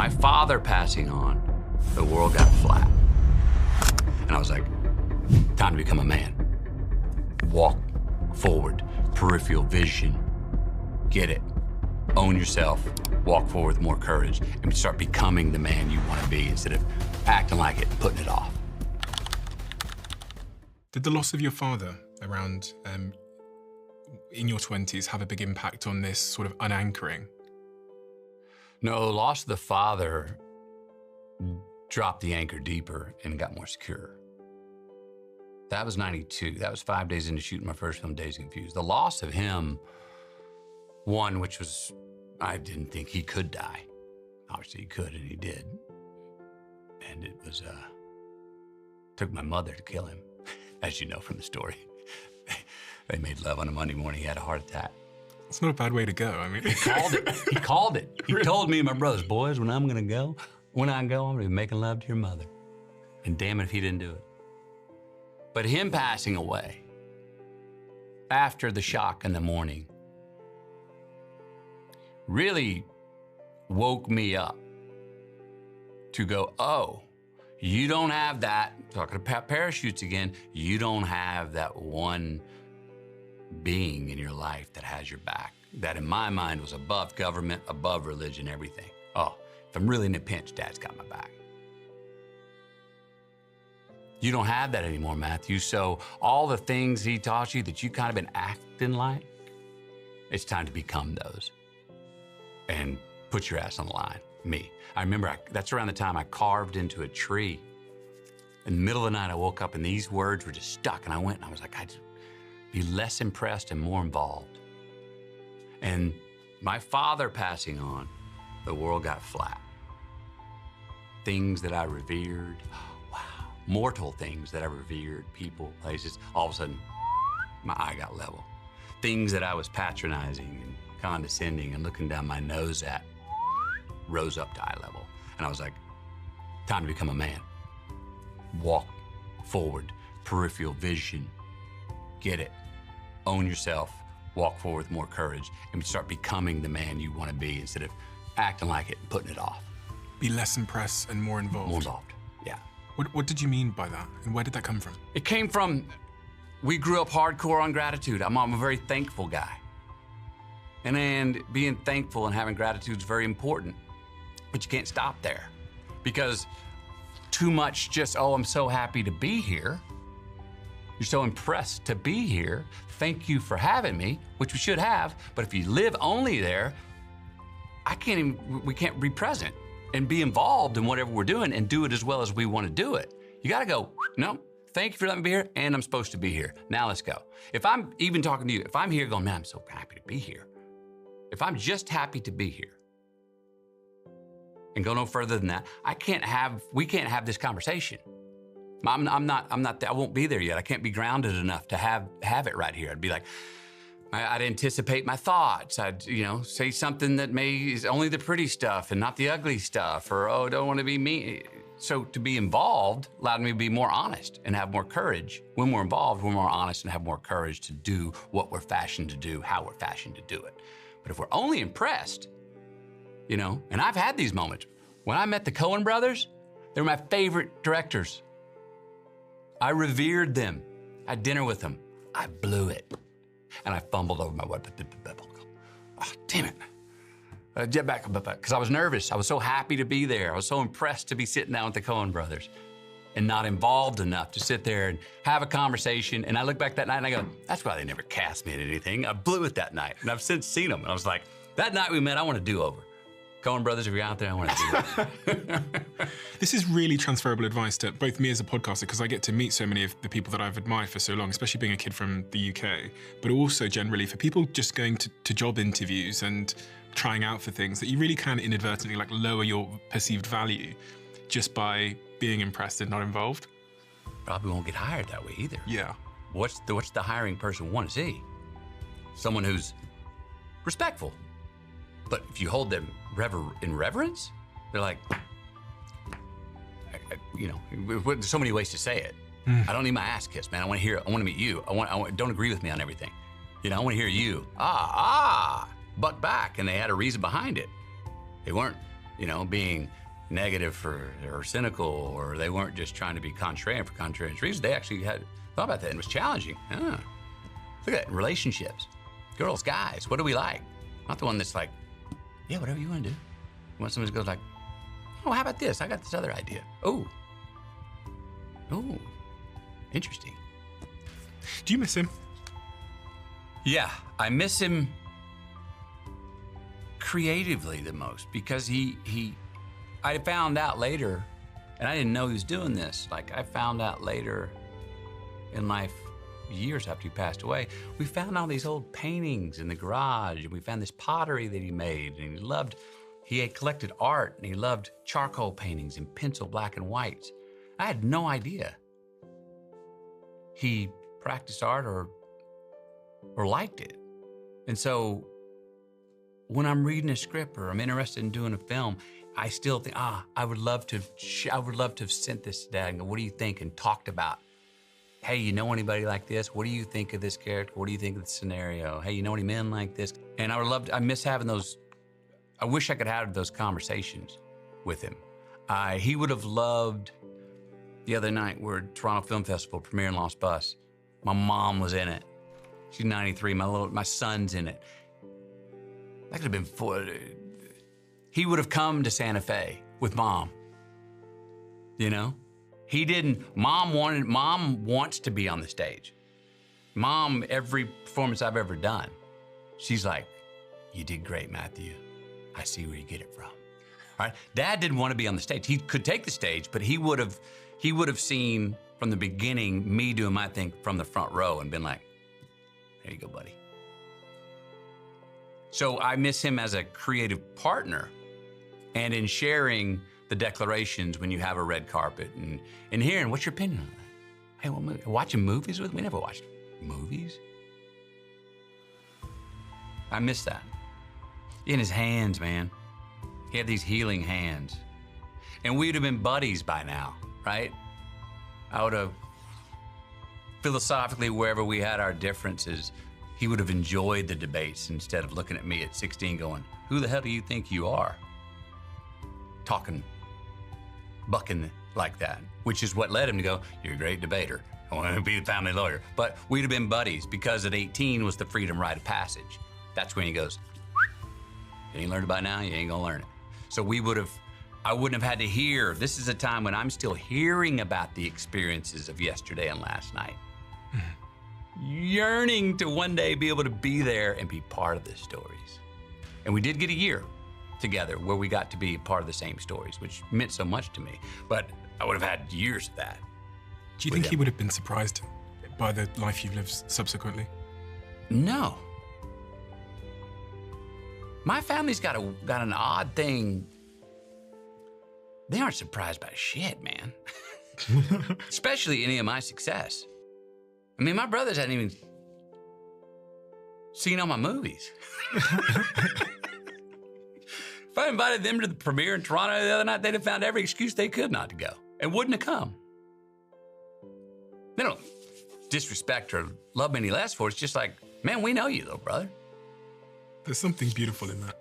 my father passing on, the world got flat. And I was like, time to become a man. Walk forward, peripheral vision, get it, own yourself, walk forward with more courage, and start becoming the man you want to be instead of acting like it and putting it off. Did the loss of your father around in your 20s have a big impact on this sort of unanchoring? No, the loss of the father dropped the anchor deeper and got more secure. That was 92. That was 5 days into shooting my first film, Dazed and Confused. The loss of him, one, which was, I didn't think he could die. Obviously he could, and he did. And it was, took my mother to kill him, as you know from the story. They made love on a Monday morning. He had a heart attack. It's not a bad way to go. I mean, he called it. He called it. He told me and my brothers, boys, when I go, I'm gonna be making love to your mother. And damn it if he didn't do it. But him passing away after the shock in the morning really woke me up to go, oh, you don't have that, talking about parachutes again, you don't have that one being in your life that has your back. That in my mind was above government, above religion, everything. Oh, if I'm really in a pinch, Dad's got my back. You don't have that anymore, Matthew. So all the things he taught you that you kind of been acting like, it's time to become those and put your ass on the line, me. I remember that's around the time I carved into a tree. In the middle of the night, I woke up and these words were just stuck, and I went and I was like, I'd be less impressed and more involved. And my father passing on, the world got flat. Things that I revered, wow, mortal things that I revered, people, places, all of a sudden, my eye got level. Things that I was patronizing and condescending and looking down my nose at rose up to eye level. And I was like, time to become a man. Walk forward, peripheral vision, get it, own yourself, walk forward with more courage, and start becoming the man you want to be instead of acting like it and putting it off. Be less impressed and more involved. More involved, yeah. What did you mean by that, and where did that come from? It came from, we grew up hardcore on gratitude. I'm a very thankful guy. And being thankful and having gratitude is very important, but you can't stop there because too much just, oh, I'm so happy to be here. You're so impressed to be here. Thank you for having me, which we should have, but if you live only there, we can't be present and be involved in whatever we're doing and do it as well as we want to do it. You gotta go, no, thank you for letting me be here, and I'm supposed to be here. Now let's go. If I'm even talking to you, if I'm here going, man, I'm so happy to be here. If I'm just happy to be here and go no further than that, we can't have this conversation. I won't be there yet. I can't be grounded enough to have it right here. I'd be like, I'd anticipate my thoughts. I'd, say something that is only the pretty stuff and not the ugly stuff, or, oh, don't want to be me. So to be involved allowed me to be more honest and have more courage. When we're involved, we're more honest and have more courage to do what we're fashioned to do, how we're fashioned to do it. But if we're only impressed, and I've had these moments. When I met the Coen brothers, they were my favorite directors. I revered them. I had dinner with them. I blew it. And I fumbled over my what? Oh, damn it. Jet back, because I was nervous. I was so happy to be there. I was so impressed to be sitting down with the Coen brothers and not involved enough to sit there and have a conversation. And I look back that night and I go, that's why they never cast me in anything. I blew it that night. And I've since seen them. And I was like, that night we met, I want to do over. Coen brothers, if you're out there, I want to do it. This is really transferable advice to both me as a podcaster, because I get to meet so many of the people that I've admired for so long, especially being a kid from the UK, but also generally for people just going to job interviews and trying out for things, that you really can inadvertently lower your perceived value just by being impressed and not involved. Probably won't get hired that way either. Yeah. What's the hiring person want to see? Someone who's respectful. But if you hold them in reverence, they're like, there's so many ways to say it. I don't need my ass kissed, man. I want to meet you. Don't agree with me on everything. I want to hear you. Buck back. And they had a reason behind it. They weren't, being negative or cynical, or they weren't just trying to be contrarian for contrarian reasons. They actually had thought about that and it was challenging. Look at that, relationships, girls, guys, what do we like? Not the one that's like, yeah, whatever you want to do. You want somebody who goes like, oh, how about this? I got this other idea. Oh, interesting. Do you miss him? Yeah, I miss him creatively the most because I found out later, and I didn't know he was doing this. Like, I found out later in life, years after he passed away, we found all these old paintings in the garage, and we found this pottery that he made, and he had collected art, and he loved charcoal paintings and pencil black and whites. I had no idea he practiced art or liked it. And so when I'm reading a script or I'm interested in doing a film, I still think, I would love to have sent this to Dad and go, what do you think? And talked about, hey, you know anybody like this? What do you think of this character? What do you think of the scenario? Hey, you know any men like this? And I miss having those, I wish I could have those conversations with him. He would have loved, the other night we're at Toronto Film Festival, premiering Lost Bus. My mom was in it. She's 93, my son's in it. That could have been fun. He would have come to Santa Fe with Mom. He didn't. Mom wants to be on the stage. Mom, every performance I've ever done, she's like, you did great, Matthew. I see where you get it from. All right? Dad didn't want to be on the stage. He could take the stage, but he would have seen from the beginning me doing my thing from the front row and been like, there you go, buddy. So I miss him as a creative partner and in sharing the declarations when you have a red carpet and hearing, what's your opinion on that? Hey, what movie? Watching movies with? We never watched movies. I miss that. In his hands, man. He had these healing hands. And we'd have been buddies by now, right? I would have, philosophically, wherever we had our differences, he would have enjoyed the debates instead of looking at me at 16 going, who the hell do you think you are? Bucking like that, which is what led him to go, you're a great debater. I want to be the family lawyer. But we'd have been buddies because at 18 was the freedom rite of passage. That's when he goes, you ain't learned it by now, you ain't gonna learn it. So I wouldn't have had to hear, this is a time when I'm still hearing about the experiences of yesterday and last night. Yearning to one day be able to be there and be part of the stories. And we did get a year together where we got to be part of the same stories, which meant so much to me. But I would have had years of that. Do you think he would have been surprised by the life you've lived subsequently? No. My family's got an odd thing. They aren't surprised by shit, man. Especially any of my success. I mean, my brothers hadn't even seen all my movies. If I invited them to the premiere in Toronto the other night, they'd have found every excuse they could not to go and wouldn't have come. They don't disrespect or love me any less for it. It's just like, man, we know you, little brother. There's something beautiful in that.